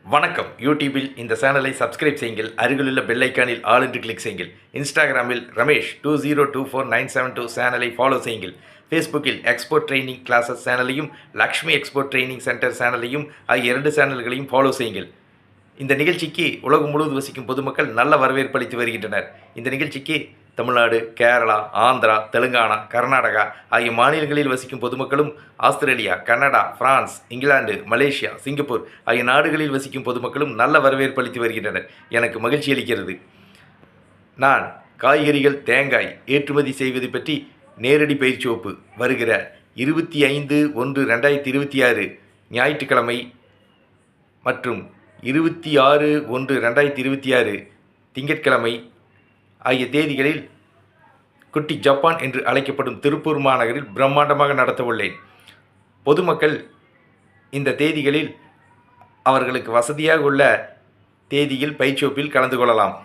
வணக்கம். யூடியூபில் இந்த சேனலை சப்ஸ்கிரைப் செய்யுங்கள். அருகிலுள்ள பெல் ஐக்கானில் ஆல் என்று கிளிக் செய்யுங்கள். இன்ஸ்டாகிராமில் ரமேஷ் 2024972 சேனலை ஃபாலோ செய்யுங்கள். ஃபேஸ்புக்கில் எக்ஸ்போர்ட் ட்ரைனிங் கிளாஸஸ் சேனலையும் லக்ஷ்மி எக்ஸ்போர்ட் ட்ரைனிங் சென்டர் சேனலையும் ஆகிய 2 சேனல்களையும் ஃபாலோ செய்யுங்கள். இந்த நிகழ்ச்சிக்கு உலகம் முழுவதும் வசிக்கும் பொதுமக்கள் நல்ல வரவேற்பு அளித்து வருகின்றனர். இந்த நிகழ்ச்சிக்கு தமிழ்நாடு, கேரளா, ஆந்திரா, தெலுங்கானா, கர்நாடகா ஆகிய மாநிலங்களில் வசிக்கும் பொதுமக்களும், Australia, Canada, France, England, Malaysia, Singapore ஆகிய நாடுகளில் வசிக்கும் பொதுமக்களும் நல்ல வரவேற்பு அளித்து வருகின்றனர். எனக்கு மகிழ்ச்சி அளிக்கிறது. நான் காய்கறிகள், தேங்காய் ஏற்றுமதி செய்வது பற்றி நேரடி பயிற்சி வகுப்பு வருகிற 25/1/2026 ஞாயிற்றுக்கிழமை மற்றும் 26/1/2026 திங்கட்கிழமை ஆகிய தேதிகளில் குட்டி ஜப்பான் என்று அழைக்கப்படும் திருப்பூர் மாநகரில் பிரம்மாண்டமாக நடத்த உள்ளேன். பொதுமக்கள் இந்த தேதிகளில் அவர்களுக்கு வசதியாக உள்ள தேதியில் பயிற்சி வகுப்பில் கலந்து கொள்ளலாம்.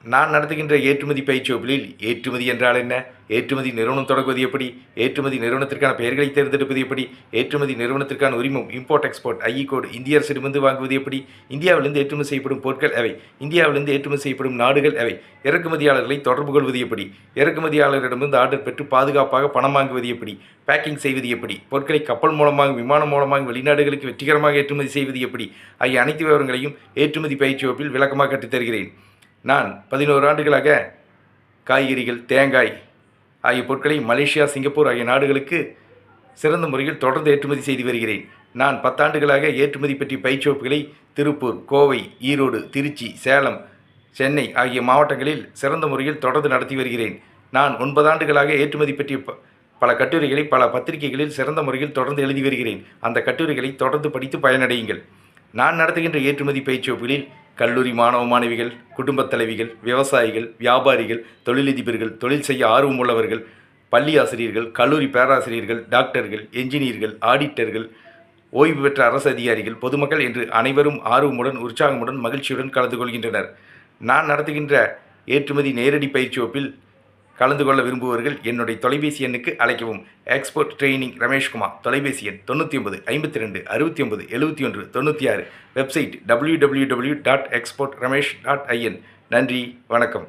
நான் நடத்துகின்ற ஏற்றுமதி பயிற்சி வகுப்பில் ஏற்றுமதி என்றால் என்ன, ஏற்றுமதி நிறுவனம் தொடங்குவது எப்படி, ஏற்றுமதி நிறுவனத்திற்கான பெயர்களை தேர்ந்தெடுப்பது எப்படி, ஏற்றுமதி நிறுவனத்திற்கான உரிமம் இம்போர்ட் எக்ஸ்போர்ட் ஐஇ கோடு இந்திய அரசிடமிருந்து வாங்குவது எப்படி, இந்தியாவிலிருந்து ஏற்றுமதி செய்யப்படும் பொருட்கள் எவை, இந்தியாவிலிருந்து ஏற்றுமதி செய்யப்படும் நாடுகள் எவை, இறக்குமதியாளர்களை தொடர்பு கொள்வது எப்படி, இறக்குமதியாளரிடமிருந்து ஆர்டர் பெற்று பாதுகாப்பாக பணம் வாங்குவது எப்படி, பேக்கிங் செய்வது எப்படி, பொருட்களை கப்பல் மூலமாக விமானம் மூலமாக வெளிநாடுகளுக்கு வெற்றிகரமாக ஏற்றுமதி செய்வது எப்படி ஆகிய அனைத்து விவரங்களையும் ஏற்றுமதி பயிற்சி வகுப்பில் விளக்கமாக கற்றுத்தருகிறேன். நான் 11 ஆண்டுகளாக காய்கறிகள், தேங்காய் ஆகிய பொருட்களை மலேசியா, சிங்கப்பூர் ஆகிய நாடுகளுக்கு சிறந்த முறையில் தொடர்ந்து ஏற்றுமதி செய்து வருகிறேன். நான் 10 ஆண்டுகளாக ஏற்றுமதி பற்றிய பயிற்சி வகுப்புகளை திருப்பூர், கோவை, ஈரோடு, திருச்சி, சேலம், சென்னை ஆகிய மாவட்டங்களில் சிறந்த முறையில் தொடர்ந்து நடத்தி வருகிறேன். நான் 9 ஆண்டுகளாக ஏற்றுமதி பற்றிய பல கட்டுரைகளை பல பத்திரிகைகளில் சிறந்த முறையில் தொடர்ந்து எழுதி வருகிறேன். அந்த கட்டுரைகளை தொடர்ந்து படித்து பயனடையுங்கள். நான் நடத்துகின்ற ஏற்றுமதி பயிற்சி வகுப்புகளில் கல்லூரி மாணவ மாணவிகள், குடும்பத் தலைவிகள், விவசாயிகள், வியாபாரிகள், தொழிலதிபர்கள், தொழில் செய்ய ஆர்வமுள்ளவர்கள், பள்ளி ஆசிரியர்கள், கல்லூரி பேராசிரியர்கள், டாக்டர்கள், என்ஜினியர்கள், ஆடிட்டர்கள், ஓய்வு பெற்ற அரசு அதிகாரிகள், பொதுமக்கள் என்று அனைவரும் ஆர்வமுடன், உற்சாகமுடன், மகிழ்ச்சியுடன் கலந்து கொள்கின்றனர். நான் நடத்துகின்ற ஏற்றுமதி நேரடி பயிற்சி வகுப்பில் கலந்து கொள்ள விரும்புபவர்கள் என்னுடைய தொலைபேசி எண்ணுக்கு அழைக்கவும். Export training Rameshkumar. தொலைபேசி எண் 9952627196. Website www.exportramesh.in. நன்றி, வணக்கம்.